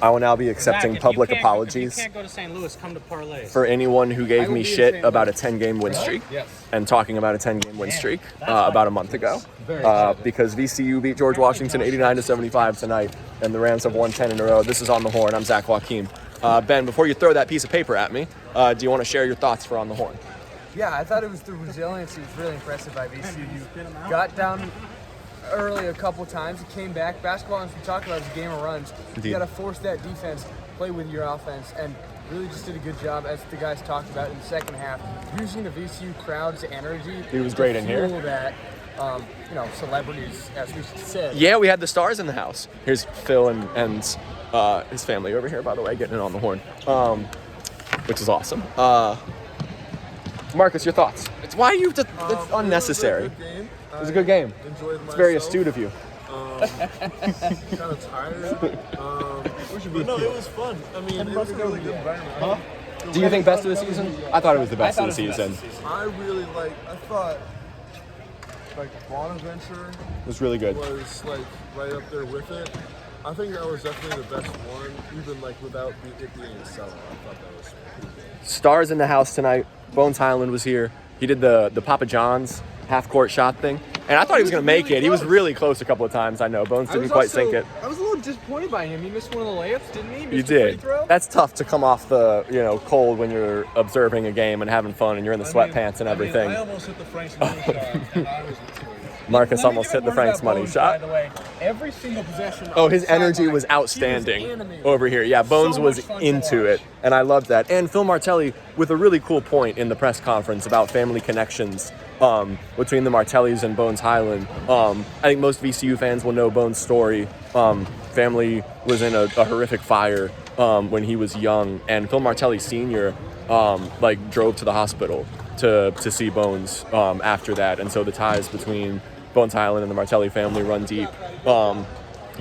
I will now be accepting public apologies. If you can't go to St. Louis, come to Parlay. For anyone who gave me shit about a 10-game win streak and talking about a 10-game win streak about a month ago. Because VCU beat George Washington 89-75 tonight, and the Rams have won 10 in a row. This is On the Horn. I'm Zach Joachim. Ben, before you throw that piece of paper at me, do you want to share your thoughts for On the Horn? Yeah, I thought it was the resiliency was really impressive by VCU. Got down early a couple times, came back. Basketball, as we talked about, is a game of runs. Indeed. You got to force that defense, play with your offense, and really just did a good job, as the guys talked about in the second half, using the VCU crowd's energy. He was great in here. That, celebrities, as we said. Yeah, we had the stars in the house. Here's Phil and his family over here, by the way, getting it on the horn, which is awesome. Marcus, your thoughts? It's unnecessary. It was a good game. Enjoyed It's very astute of you. Kind of tired. But no, it was fun. I mean, it was a really good environment. Do you think best of the season? I thought it was the best of the season. I really I thought Bonaventure was really good. Was right up there with it. I think that was definitely the best one, even without it being a sellout. I thought that was pretty good. Stars in the house tonight. Bones Highland was here. He did the Papa John's half-court shot thing. And I thought he was going to make it. He was really close a couple of times, I know. Bones didn't quite sink it. I was a little disappointed by him. He missed one of the layups, didn't he? You did. That's tough to come off the, cold when you're observing a game and having fun and you're in the sweatpants and everything. I almost hit the Frank's money shot, and I was Marcus almost hit the Frank's money shot. By the way, every single possession. Oh, his energy was outstanding over here. Yeah, Bones was into it, and I loved that. And Phil Martelli with a really cool point in the press conference about family connections between the Martellis and Bones Highland. I think most VCU fans will know Bones' story. Family was in a horrific fire when he was young, and Phil Martelli Sr. Drove to the hospital to see Bones after that, and so the ties between Bones Highland and the Martelli family run deep,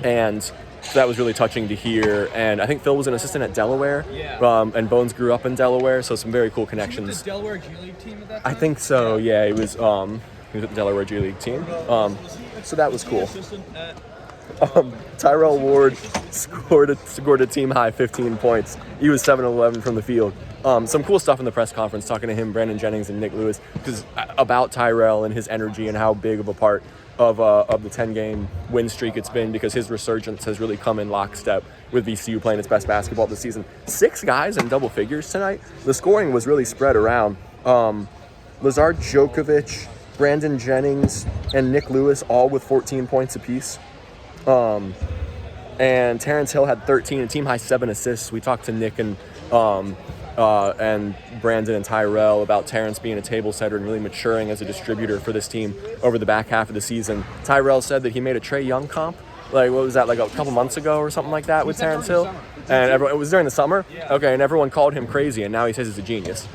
and so that was really touching to hear. And I think Phil was an assistant at Delaware, and Bones grew up in Delaware, so some very cool connections. Was he with the Delaware G League team at that time? I think so. Yeah, he was with the Delaware G League team, so that was cool. Tyrell Ward scored a team high 15 points. He was 7-11 from the field. Some cool stuff in the press conference, talking to him, Brandon Jennings, and Nick Lewis, about Tyrell and his energy and how big of a part of the 10-game win streak it's been, because his resurgence has really come in lockstep with VCU playing its best basketball this season. 6 guys in double figures tonight. The scoring was really spread around. Lazard Djokovic, Brandon Jennings, and Nick Lewis all with 14 points apiece. And Terrence Hill had 13, a team high 7 assists. We talked to Nick and Brandon and Tyrell about Terrence being a table setter and really maturing as a distributor for this team over the back half of the season. Tyrell said that he made a Trae Young comp, what was that, a couple months ago or something like that with Terrence Hill? And it was during the summer? Yeah. Okay, and everyone called him crazy, and now he says he's a genius.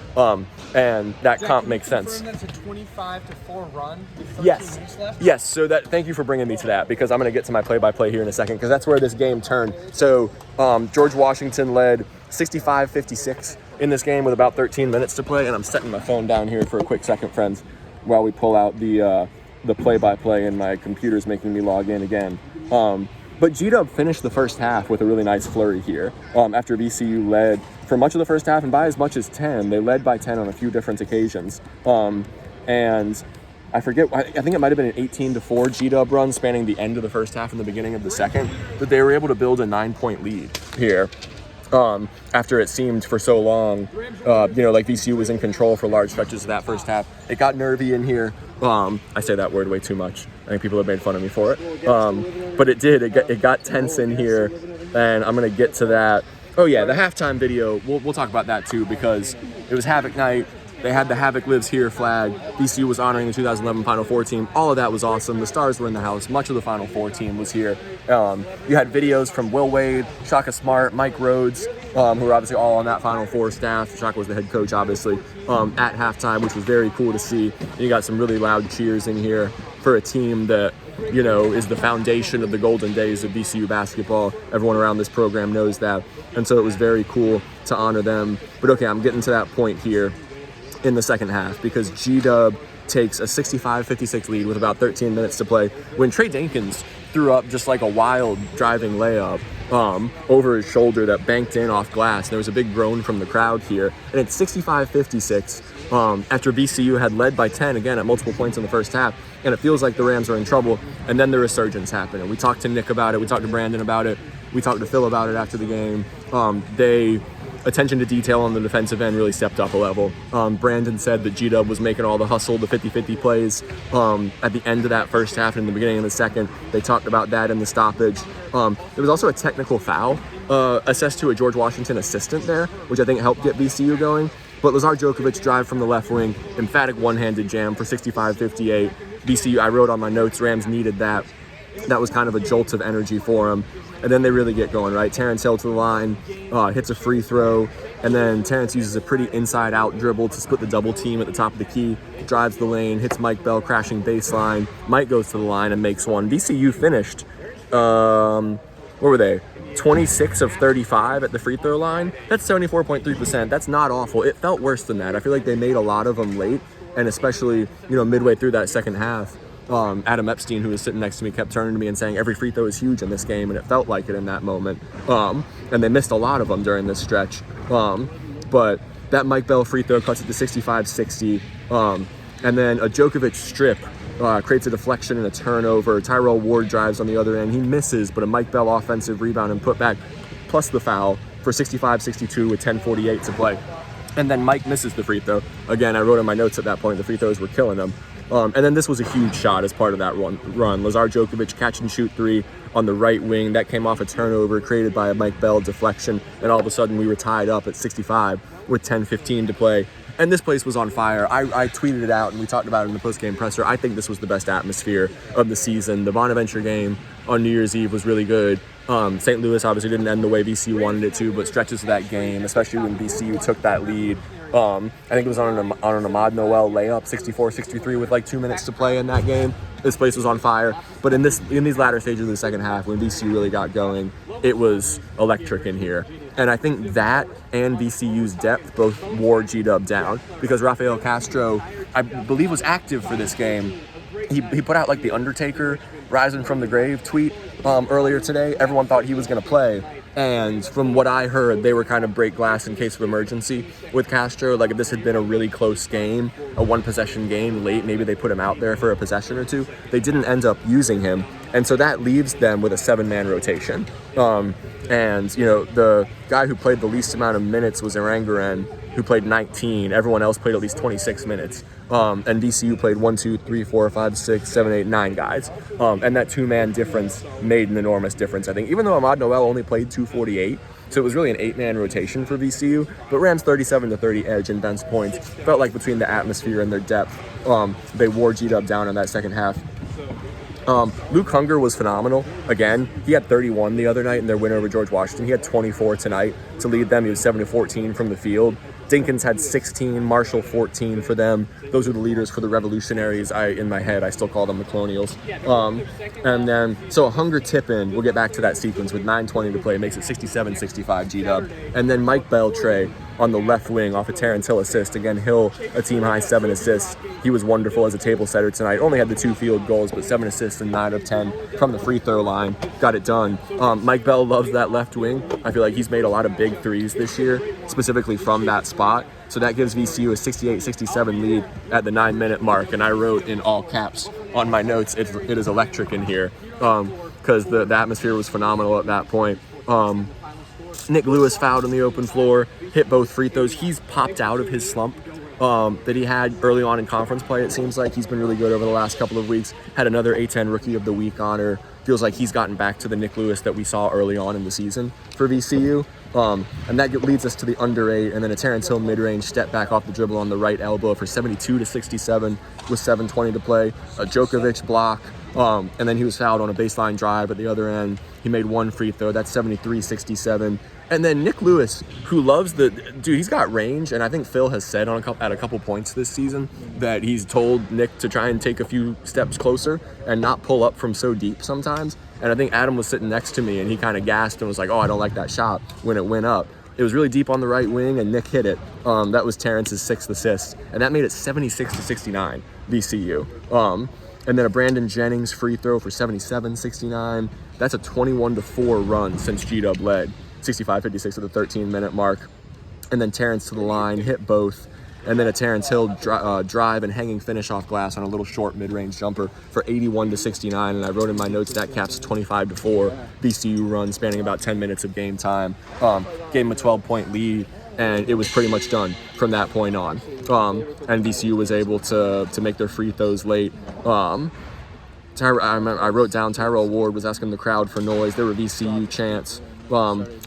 And that comp makes sense. That's a 25-4 run with 13 weeks left? Yes, so thank you for bringing me to that, because I'm going to get to my play-by-play here in a second, because that's where this game turned. So George Washington led 65-56 in this game with about 13 minutes to play, and I'm setting my phone down here for a quick second, friends, while we pull out the play-by-play, and my computer's making me log in again. But G-Dub finished the first half with a really nice flurry here. After VCU led for much of the first half and by as much as 10. They led by 10 on a few different occasions. And I forget, I think it might have been an 18-4 G-Dub run spanning the end of the first half and the beginning of the second, that they were able to build a 9-point lead here. After it seemed for so long, VCU was in control for large stretches of that first half. It got nervy in here. I say that word way too much. I think people have made fun of me for it. But it did. It got tense in here, and I'm going to get to that. Oh, yeah, the halftime video, we'll talk about that too, because it was HAVOC Night. They had the HAVOC Lives Here flag. VCU was honoring the 2011 Final Four team. All of that was awesome. The stars were in the house. Much of the Final Four team was here. You had videos from Will Wade, Shaka Smart, Mike Rhodes, who were obviously all on that Final Four staff. Shaka was the head coach, obviously, at halftime, which was very cool to see. And you got some really loud cheers in here for a team that, is the foundation of the golden days of VCU basketball. Everyone around this program knows that. And so it was very cool to honor them. But okay, I'm getting to that point here in the second half, because G-Dub takes a 65-56 lead with about 13 minutes to play when Trey Dinkins threw up just like a wild driving layup over his shoulder that banked in off glass. There was a big groan from the crowd here. And it's 65-56 after VCU had led by 10 again at multiple points in the first half. And it feels like the Rams are in trouble. And then the resurgence happened. And we talked to Nick about it. We talked to Brandon about it. We talked to Phil about it after the game. Attention to detail on the defensive end really stepped up a level. Brandon said that G-Dub was making all the hustle, the 50-50 plays at the end of that first half and in the beginning of the second. They talked about that in the stoppage. There was also a technical foul assessed to a George Washington assistant there, which I think helped get VCU going. But Lazar Djokovic drive from the left wing, emphatic one-handed jam for 65-58. VCU, I wrote on my notes, Rams needed that. That was kind of a jolt of energy for them. And then they really get going, right? Terrence Hill to the line, hits a free throw, and then Terrence uses a pretty inside-out dribble to split the double team at the top of the key, drives the lane, hits Mike Bell crashing baseline. Mike goes to the line and makes one. VCU finished, what were they? 26 of 35 at the free throw line. That's 74.3%. That's not awful. It felt worse than that. I feel like they made a lot of them late, and especially, midway through that second half. Adam Epstein, who was sitting next to me, kept turning to me and saying every free throw is huge in this game, and it felt like it in that moment. And they missed a lot of them during this stretch. But that Mike Bell free throw cuts it to 65-60. And then a Djokovic strip creates a deflection and a turnover. Tyrell Ward drives on the other end. He misses, but a Mike Bell offensive rebound and putback, plus the foul for 65-62 with 10:48 to play. And then Mike misses the free throw. Again, I wrote in my notes at that point, the free throws were killing him. And then this was a huge shot as part of that run. Lazar Djokovic catch and shoot three on the right wing. That came off a turnover created by a Mike Bell deflection. And all of a sudden we were tied up at 65 with 10:15 to play. And this place was on fire. I tweeted it out and we talked about it in the post-game presser. I think this was the best atmosphere of the season. The Bonaventure game on New Year's Eve was really good. St. Louis obviously didn't end the way VCU wanted it to, but stretches of that game, especially when VCU took that lead. I think it was on an Ahmad Noel layup, 64-63 with like 2 minutes to play in that game. This place was on fire. But in these latter stages of the second half, when VCU really got going, it was electric in here. And I think that and VCU's depth both wore G-Dub down, because Rafael Castro, I believe, was active for this game. He put out like the Undertaker rising from the grave tweet earlier today. Everyone thought he was going to play. And from what I heard, they were kind of break glass in case of emergency with Castro. Like if this had been a really close game, a one-possession game late, maybe they put him out there for a possession or two. They didn't end up using him. And so that leaves them with a 7-man rotation. And, the guy who played the least amount of minutes was Erangaren, who played 19. Everyone else played at least 26 minutes. And VCU played 1, 2, 3, 4, 5, 6, 7, 8, 9 guys. And that 2-man difference made an enormous difference, I think. Even though Ahmad Noel only played 248, so it was really an 8-man rotation for VCU. But Rams 37-30 edge in Ben's points. Felt like between the atmosphere and their depth, they wore G-Dub down in that second half. Luke Hunger was phenomenal. Again, he had 31 the other night in their win over George Washington. He had 24 tonight to lead them. He was 7-14 from the field. Dinkins had 16, Marshall 14 for them. Those are the leaders for the Revolutionaries. In my head, I still call them the Colonials. And then, so a Hunger tip-in, we'll get back to that sequence with 9:20 to play, makes it 67-65 G-Dub. And then Mike Beltray on the left wing off a Terrence Hill assist. Again, Hill, a team-high 7 assists. He was wonderful as a table setter tonight. Only had the 2 field goals, but 7 assists and 9 of 10 from the free throw line. Got it done. Mike Bell loves that left wing. I feel like he's made a lot of big threes this year, specifically from that spot. So that gives VCU a 68-67 lead at the 9-minute mark. And I wrote in all caps on my notes, it is electric in here, because the atmosphere was phenomenal at that point. Nick Lewis fouled on the open floor, hit both free throws. He's popped out of his slump that he had early on in conference play. It seems like he's been really good over the last couple of weeks. Had another A10 Rookie of the Week honor. Feels like he's gotten back to the Nick Lewis that we saw early on in the season for VCU. And that leads us to the under 8, and then a Terrence Hill mid-range step back off the dribble on the right elbow for 72-67 with 7:20 to play. A Djokovic block, and then he was fouled on a baseline drive at the other end. He made 1 free throw. That's 73-67. And then Nick Lewis, who loves he's got range, and I think Phil has said at a couple points this season that he's told Nick to try and take a few steps closer and not pull up from so deep sometimes. And I think Adam was sitting next to me, and he kind of gasped and was like, "Oh, I don't like that shot," when it went up. It was really deep on the right wing, and Nick hit it. That was Terrence's 6th assist, and that made it 76-69 VCU. And then a Brandon Jennings free throw for 77-69. That's a 21-4 run since G-Dub led. 65-56 at the 13-minute mark. And then Terrence to the line, hit both. And then a Terrence Hill drive and hanging finish off glass on a little short mid-range jumper for 81-69. And I wrote in my notes that caps a 25-4 VCU run spanning about 10 minutes of game time. Gave him a 12-point lead, and it was pretty much done from that point on. And VCU was able to make their free throws late. I wrote down Tyrell Ward was asking the crowd for noise. There were VCU chants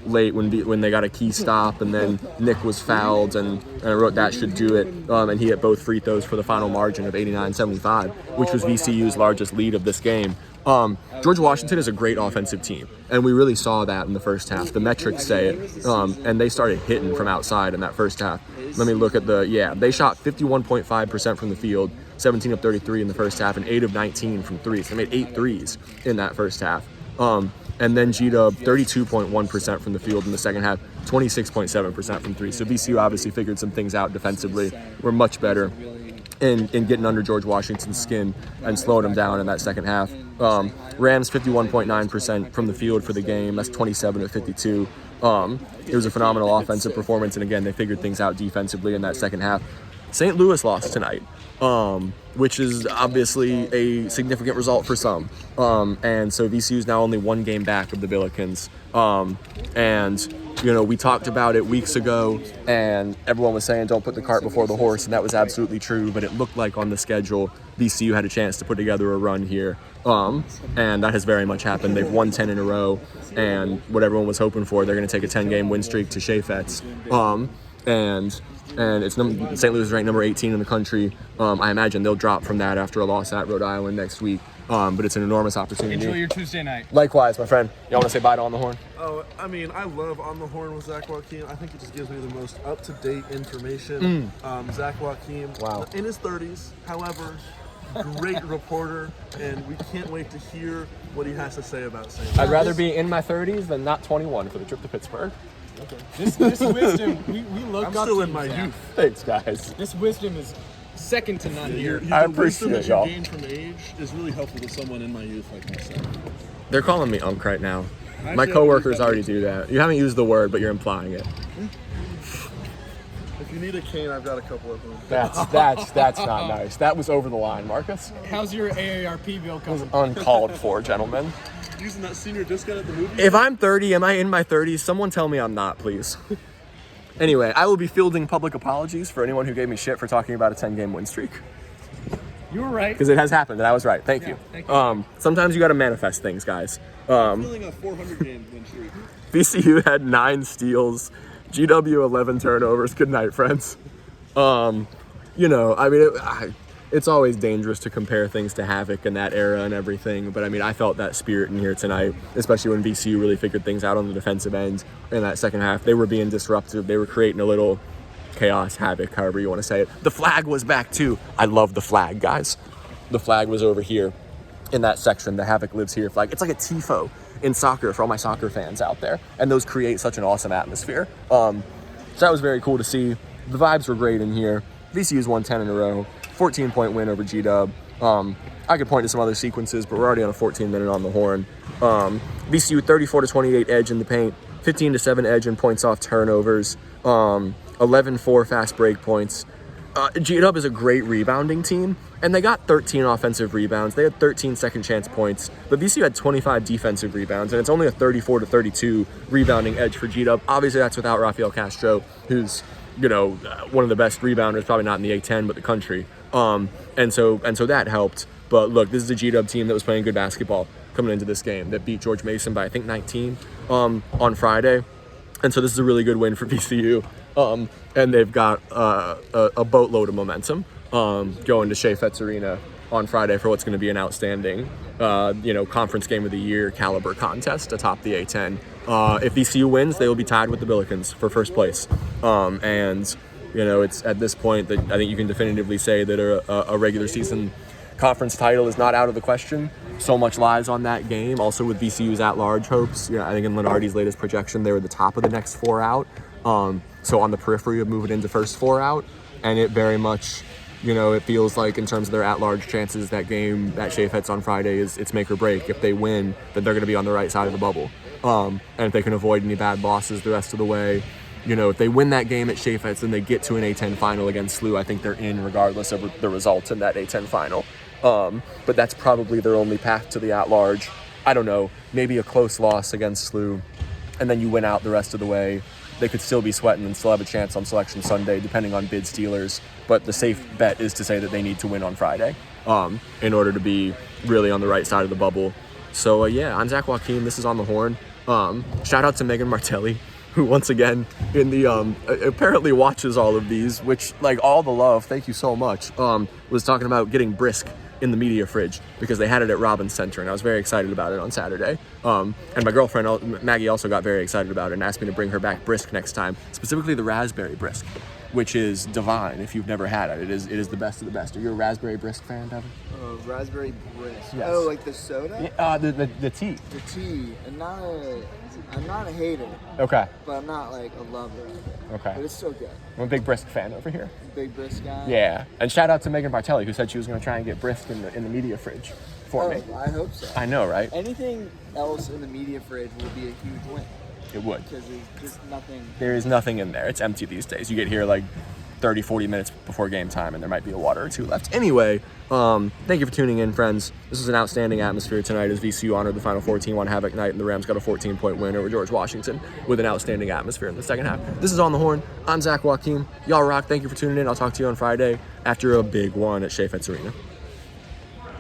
late when they got a key stop, and then Nick was fouled, and I wrote that should do it. And he hit both free throws for the final margin of 89-75, which was VCU's largest lead of this game. George Washington is a great offensive team, and we really saw that in the first half. The metrics say it, and they started hitting from outside in that first half. Let me look at they shot 51.5% from the field, 17 of 33 in the first half, and 8 of 19 from threes. They made 8 threes in that first half. And then G-Dub, 32.1% from the field in the second half, 26.7% from three. So VCU obviously figured some things out defensively. We're much better in getting under George Washington's skin and slowing him down in that second half. Rams, 51.9% from the field for the game. That's 27 of 52. It was a phenomenal offensive performance, and again, they figured things out defensively in that second half. St. Louis lost tonight, which is obviously a significant result for some. And so VCU is now only 1 game back of the Billikens. And, we talked about it weeks ago, and everyone was saying don't put the cart before the horse, and that was absolutely true, but it looked like on the schedule VCU had a chance to put together a run here. And that has very much happened. They've won 10 in a row, and what everyone was hoping for, they're going to take a 10-game win streak to Chaffetz. And it's St. Louis is ranked number 18 in the country. I imagine they'll drop from that after a loss at Rhode Island next week. But it's an enormous opportunity. Enjoy your Tuesday night. Likewise, my friend. Y'all want to say bye to On the Horn? Oh, I mean, I love On the Horn with Zach Joachim. I think it just gives me the most up-to-date information. Zach Joachim, wow, in his 30s, however, great reporter, and we can't wait to hear what he has to say about St. Louis. I'd rather be in my 30s than not 21 for the trip to Pittsburgh. Okay. This wisdom, we look I'm up still to in you, my Zach. youth. Thanks, guys. This wisdom is second to none here. I appreciate it, y'all. The wisdom that you gain from age is really helpful to someone in my youth like myself. They're calling me Unk right now. My coworkers already do that. You haven't used the word, but you're implying it. If you need a cane, I've got a couple of them. That's not nice. That was over the line, Marcus. How's your AARP bill coming? Uncalled for, gentlemen. Using that senior discount at the movie? If I'm 30, am I in my 30s? Someone tell me I'm not, please. Anyway, I will be fielding public apologies for anyone who gave me shit for talking about a 10-game win streak. You were right. Because it has happened, and I was right. Thank you. Thank you. Sometimes you got to manifest things, guys. I'm feeling a 400-game win streak. VCU had 9 steals, GW 11 turnovers. Good night, friends. It's always dangerous to compare things to HAVOC in that era and everything, but I felt that spirit in here tonight, especially when VCU really figured things out on the defensive end in that second half. They were being disruptive. They were creating a little chaos, havoc, however you want to say it. The flag was back too. I love the flag, guys. The flag was over here in that section. The HAVOC lives here flag. It's like a tifo in soccer for all my soccer fans out there, and those create such an awesome atmosphere. So that was very cool to see. The vibes were great in here. VCU's won 10 in a row. 14-point win over G-Dub. I could point to some other sequences, but we're already on a 14-minute on the horn. VCU 34-28 edge in the paint, 15-7 edge in points off turnovers, 11-4 fast break points. G-Dub is a great rebounding team, and they got 13 offensive rebounds. They had 13 second chance points, but VCU had 25 defensive rebounds, and it's only a 34-32 rebounding edge for G-Dub. Obviously, that's without Rafael Castro, who's one of the best rebounders, probably not in the A-10, but the country. And so that helped. But look, this is a G-Dub team that was playing good basketball coming into this game that beat George Mason by, I think, 19 on Friday. And so this is a really good win for VCU. And they've got a boatload of momentum going to Chaffetz Arena on Friday for what's going to be an outstanding, conference game of the year caliber contest atop the A-10. If VCU wins, they will be tied with the Billikens for first place. It's at this point that I think you can definitively say that a regular season conference title is not out of the question. So much lies on that game. Also with VCU's at-large hopes. I think in Lenardi's latest projection, they were the top of the next 4 out. So on the periphery of moving into first 4 out. And it very much You know, it feels like in terms of their at-large chances, that game at Chaffetz on Friday it's make or break. If they win, then they're going to be on the right side of the bubble. And if they can avoid any bad losses the rest of the way, you know, if they win that game at Chaffetz and they get to an A10 final against SLU, I think they're in regardless of the results in that A10 final. But that's probably their only path to the at-large. I don't know, maybe a close loss against SLU, and then you win out the rest of the way. They could still be sweating and still have a chance on Selection Sunday, depending on bid Steelers. But the safe bet is to say that they need to win on Friday in order to be really on the right side of the bubble. So, yeah, I'm Zach Joachim. This is On the Horn. Shout out to Megan Martelli, who once again in the apparently watches all of these, which, like, all the love, thank you so much, was talking about getting brisk in the media fridge because they had it at Robbins Center, and I was very excited about it on Saturday. And my girlfriend Maggie also got very excited about it and asked me to bring her back brisk next time, specifically the raspberry brisk, which is divine if you've never had it. It is the best of the best. Are you a raspberry brisk fan, Devin? Raspberry brisk. Yes. Oh, like the soda? Yeah, the tea. The tea. I'm not a hater, Okay. but I'm not like a lover of it. Okay. But it's still good. I'm a big brisk fan over here. Big brisk guy. Yeah. And shout out to Megan Martelli, who said she was going to try and get brisk in the media fridge for me. I hope so. I know, right? Anything else in the media fridge will be a huge win It would. because there's just nothing. There is nothing in there. It's empty these days. You get here like 30, 40 minutes before game time, and there might be a water or two left. Anyway, thank you for tuning in, friends. This was an outstanding atmosphere tonight as VCU honored the Final Four team on HAVOC Night, and the Rams got a 14-point win over George Washington with an outstanding atmosphere in the second half. This is On the Horn. I'm Zach Joachim. Y'all rock. Thank you for tuning in. I'll talk to you on Friday after a big one at Chaffetz Arena.